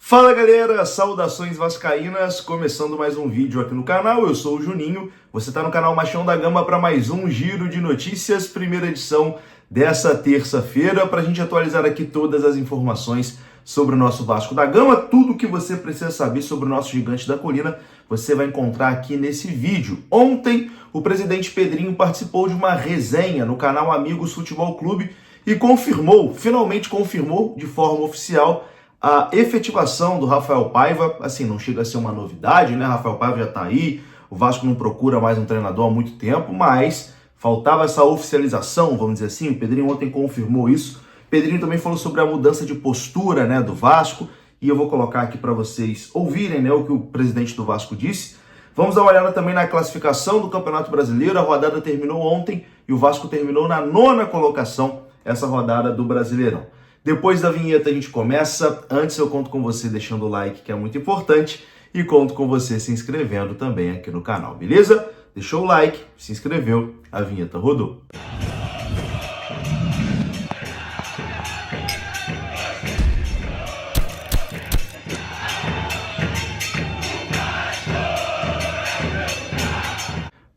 Fala galera, saudações vascaínas, começando mais um vídeo aqui no canal, eu sou o Juninho, você está no canal Machão da Gama para mais um Giro de Notícias, primeira edição dessa terça-feira, para a gente atualizar aqui todas as informações sobre o nosso Vasco da Gama, tudo que você precisa saber sobre o nosso Gigante da Colina, você vai encontrar aqui nesse vídeo. Ontem, o presidente Pedrinho participou de uma resenha no canal Amigos Futebol Clube e finalmente confirmou de forma oficial a efetivação do Rafael Paiva. Assim, não chega a ser uma novidade, né? Rafael Paiva já tá aí, o Vasco não procura mais um treinador há muito tempo, mas faltava essa oficialização, vamos dizer assim. O Pedrinho ontem confirmou isso. O Pedrinho também falou sobre a mudança de postura, né, do Vasco, e eu vou colocar aqui para vocês ouvirem, né, o que o presidente do Vasco disse. Vamos dar uma olhada também na classificação do Campeonato Brasileiro. A rodada terminou ontem e o Vasco terminou na 9ª colocação, essa rodada do Brasileirão. Depois da vinheta a gente começa. Antes eu conto com você deixando o like, que é muito importante, e conto com você se inscrevendo também aqui no canal, beleza? Deixou o like, se inscreveu, a vinheta rodou.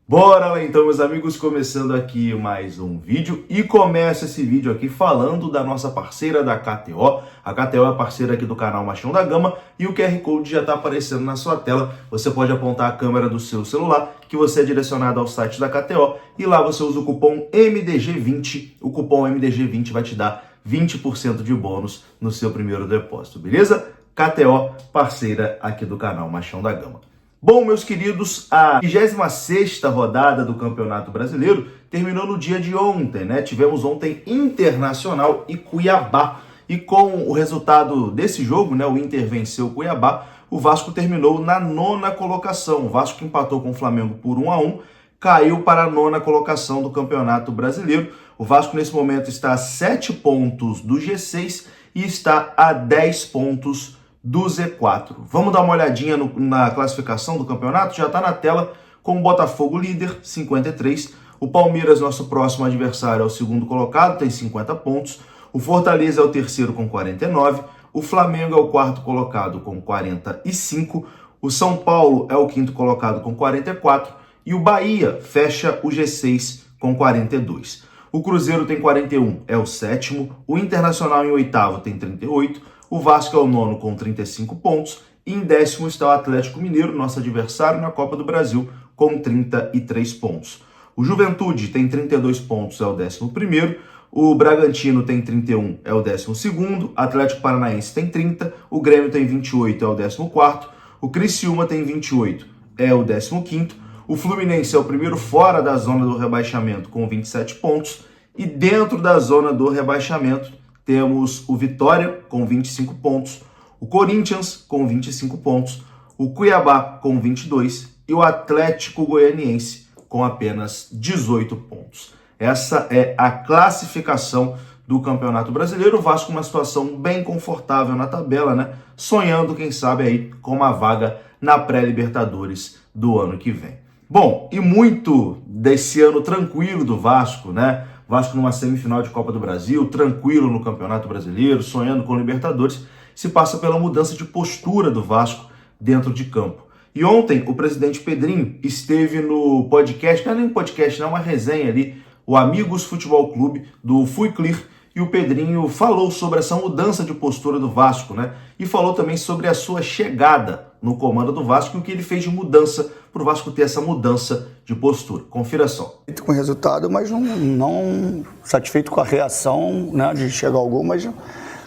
Bora lá então, meus amigos, começando aqui mais um vídeo, e começa esse vídeo aqui falando da nossa parceira da KTO. A KTO é parceira aqui do canal Machão da Gama e o QR Code já está aparecendo na sua tela. Você pode apontar a câmera do seu celular que você é direcionado ao site da KTO e lá você usa o cupom MDG20. O cupom MDG20 vai te dar 20% de bônus no seu primeiro depósito, beleza? KTO, parceira aqui do canal Machão da Gama. Bom, meus queridos, a 26ª rodada do Campeonato Brasileiro terminou no dia de ontem, né? Tivemos ontem Internacional e Cuiabá. E com o resultado desse jogo, né, o Inter venceu o Cuiabá, o Vasco terminou na 9ª colocação. O Vasco, que empatou com o Flamengo por 1-1, caiu para a 9ª colocação do Campeonato Brasileiro. O Vasco, nesse momento, está a 7 pontos do G6 e está a 10 pontos do Z4. Vamos dar uma olhadinha na classificação do campeonato? Já está na tela, com o Botafogo líder, 53. O Palmeiras, nosso próximo adversário, é o segundo colocado, tem 50 pontos. O Fortaleza é o terceiro com 49. O Flamengo é o quarto colocado com 45. O São Paulo é o quinto colocado com 44. E o Bahia fecha o G6 com 42. O Cruzeiro tem 41, é o sétimo. O Internacional em oitavo tem 38. O Vasco é o nono com 35 pontos e em 10º está o Atlético Mineiro, nosso adversário na Copa do Brasil, com 33 pontos. O Juventude tem 32 pontos, é o 11º. O Bragantino tem 31, é o 12º. Atlético Paranaense tem 30. O Grêmio tem 28, é o 14º. O Criciúma tem 28, é o 15º. O Fluminense é o primeiro fora da zona do rebaixamento, com 27 pontos. E dentro da zona do rebaixamento, temos o Vitória com 25 pontos, o Corinthians com 25 pontos, o Cuiabá com 22 e o Atlético Goianiense com apenas 18 pontos. Essa é a classificação do Campeonato Brasileiro. O Vasco uma situação bem confortável na tabela, né? Sonhando, quem sabe, aí com uma vaga na pré-Libertadores do ano que vem. Bom, e muito desse ano tranquilo do Vasco, né? Vasco numa semifinal de Copa do Brasil, tranquilo no Campeonato Brasileiro, sonhando com Libertadores, se passa pela mudança de postura do Vasco dentro de campo. E ontem o presidente Pedrinho esteve no podcast, não é nem um podcast, não é uma resenha ali, o Amigos Futebol Clube do Fui Clear, e o Pedrinho falou sobre essa mudança de postura do Vasco, né? E falou também sobre a sua chegada no comando do Vasco e o que ele fez de mudança para o Vasco ter essa mudança de postura. Confira só. Com o resultado, mas não satisfeito com a reação, né, de chegar ao gol, mas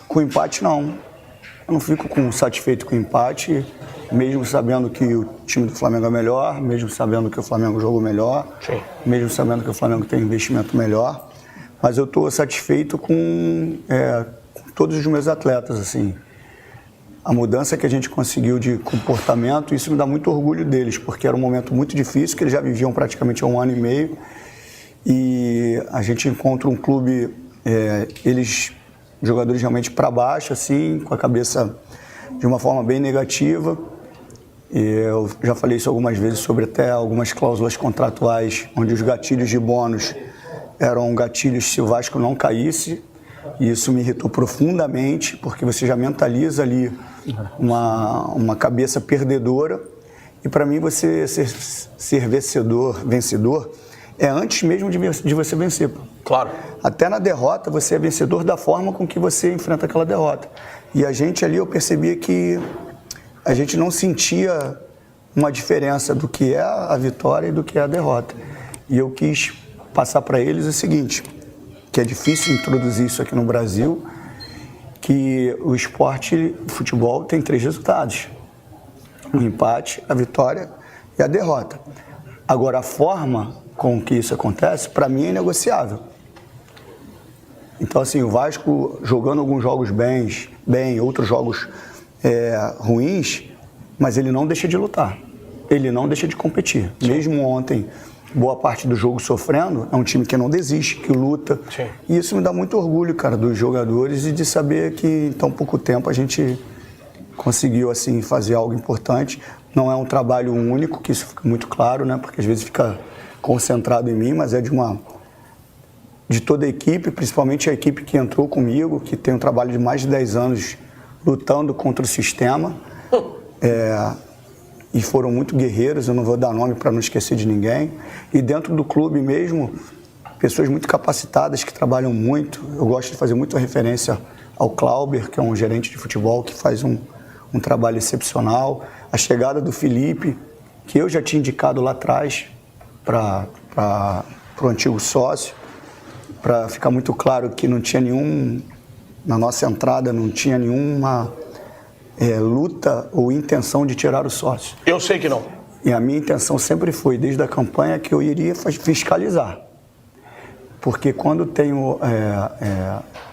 com o empate não. Eu não fico satisfeito com o empate, mesmo sabendo que o time do Flamengo é melhor, mesmo sabendo que o Flamengo jogou melhor, sim, mesmo sabendo que o Flamengo tem investimento melhor. Mas eu estou satisfeito com todos os meus atletas, assim. A mudança que a gente conseguiu de comportamento, isso me dá muito orgulho deles, porque era um momento muito difícil, que eles já viviam praticamente há 1 ano e meio. E a gente encontra um clube, jogadores realmente para baixo, assim, com a cabeça de uma forma bem negativa. Eu já falei isso algumas vezes sobre até algumas cláusulas contratuais, onde os gatilhos de bônus eram gatilhos se o Vasco não caísse. E isso me irritou profundamente, porque você já mentaliza ali uma cabeça perdedora. E para mim você ser vencedor, é antes mesmo de você vencer. Claro. Até na derrota você é vencedor da forma com que você enfrenta aquela derrota. E a gente ali, eu percebia que a gente não sentia uma diferença do que é a vitória e do que é a derrota. E eu quis passar para eles o seguinte, que é difícil introduzir isso aqui no Brasil, que o esporte, o futebol, tem 3 resultados. O empate, a vitória e a derrota. Agora, a forma com que isso acontece, para mim, é inegociável. Então, assim, o Vasco jogando alguns jogos bem, outros jogos ruins, mas ele não deixa de lutar. Ele não deixa de competir. Sim. Mesmo ontem, boa parte do jogo sofrendo, é um time que não desiste, que luta. Sim. E isso me dá muito orgulho, cara, dos jogadores e de saber que em tão pouco tempo a gente conseguiu, assim, fazer algo importante. Não é um trabalho único, que isso fica muito claro, né? Porque às vezes fica concentrado em mim, mas é de toda a equipe, principalmente a equipe que entrou comigo, que tem um trabalho de mais de 10 anos lutando contra o sistema. E foram muito guerreiros, eu não vou dar nome para não esquecer de ninguém. E dentro do clube mesmo, pessoas muito capacitadas que trabalham muito. Eu gosto de fazer muita referência ao Clauber, que é um gerente de futebol que faz um trabalho excepcional. A chegada do Felipe, que eu já tinha indicado lá atrás para o antigo sócio, para ficar muito claro que não tinha na nossa entrada, não tinha nenhuma luta ou intenção de tirar o sócio. Eu sei que não. E a minha intenção sempre foi, desde a campanha, que eu iria fiscalizar. Porque quando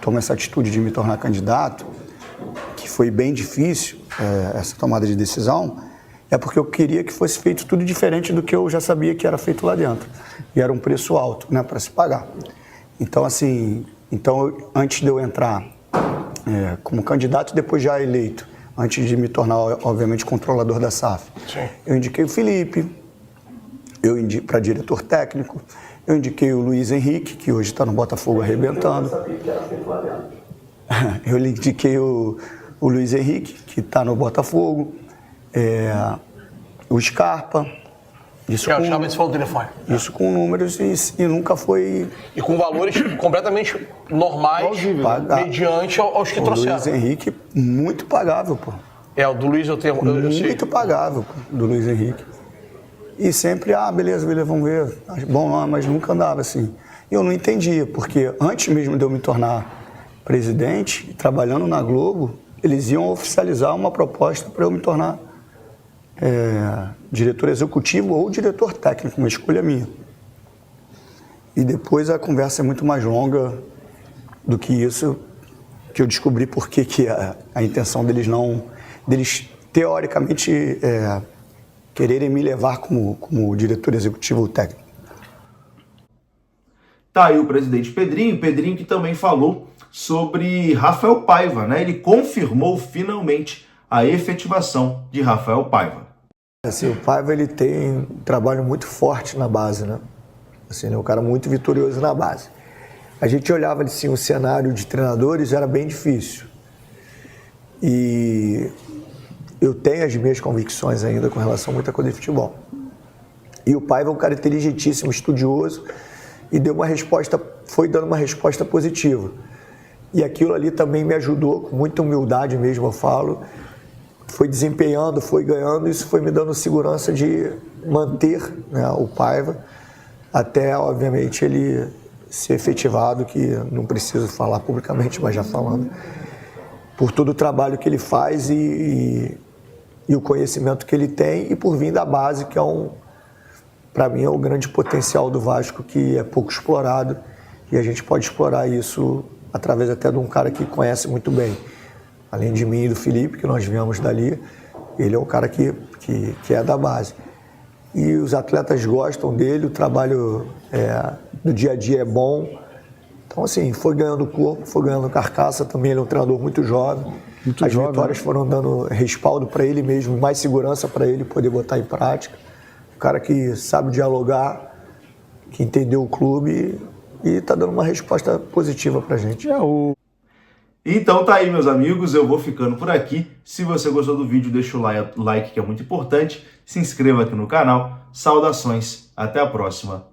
tomo essa atitude de me tornar candidato, que foi bem difícil, essa tomada de decisão, é porque eu queria que fosse feito tudo diferente do que eu já sabia que era feito lá dentro. E era um preço alto, né, para se pagar. Então, assim, antes de eu entrar como candidato, depois já eleito, antes de me tornar, obviamente, controlador da SAF, sim, eu indiquei o Felipe, para diretor técnico, eu indiquei o Luiz Henrique, que hoje está no Botafogo arrebentando. Eu indiquei o Luiz Henrique, que está no Botafogo, o Scarpa. Isso com números e nunca foi... E com valores completamente normais, mediante aos que trouxeram. O Luiz Henrique, muito pagável, pô. O do Luiz eu sei. Muito pagável, pô, do Luiz Henrique. E sempre, beleza, vamos ver. Bom, mas nunca andava assim. E eu não entendia, porque antes mesmo de eu me tornar presidente, trabalhando na Globo, eles iam oficializar uma proposta para eu me tornar diretor executivo ou diretor técnico, uma escolha minha. E depois a conversa é muito mais longa do que isso, que eu descobri por que a intenção deles teoricamente quererem me levar como diretor executivo ou técnico. Tá aí o presidente Pedrinho que também falou sobre Rafael Paiva, né? Ele confirmou finalmente a efetivação de Rafael Paiva. Assim, o Paiva, ele tem um trabalho muito forte na base, né? Assim, ele é um cara muito vitorioso na base. A gente olhava assim, o cenário de treinadores, era bem difícil. E eu tenho as minhas convicções ainda com relação a muita coisa de futebol. E o Paiva é um cara inteligentíssimo, estudioso, e foi dando uma resposta positiva. E aquilo ali também me ajudou, com muita humildade mesmo, eu falo, foi desempenhando, foi ganhando, isso foi me dando segurança de manter, né, o Paiva, até, obviamente, ele ser efetivado, que não preciso falar publicamente, mas já falando, por todo o trabalho que ele faz e o conhecimento que ele tem, e por vir da base, que para mim, é o grande potencial do Vasco, que é pouco explorado, e a gente pode explorar isso através até de um cara que conhece muito bem. Além de mim e do Felipe, que nós viemos dali, ele é um cara que é da base. E os atletas gostam dele, o trabalho do dia a dia é bom. Então, assim, foi ganhando corpo, foi ganhando carcaça também. Ele é um treinador muito jovem. As vitórias foram dando respaldo para ele mesmo, mais segurança para ele poder botar em prática. Um cara que sabe dialogar, que entendeu o clube e está dando uma resposta positiva para a gente. Então tá aí, meus amigos, eu vou ficando por aqui. Se você gostou do vídeo, deixa o like que é muito importante. Se inscreva aqui no canal. Saudações, até a próxima.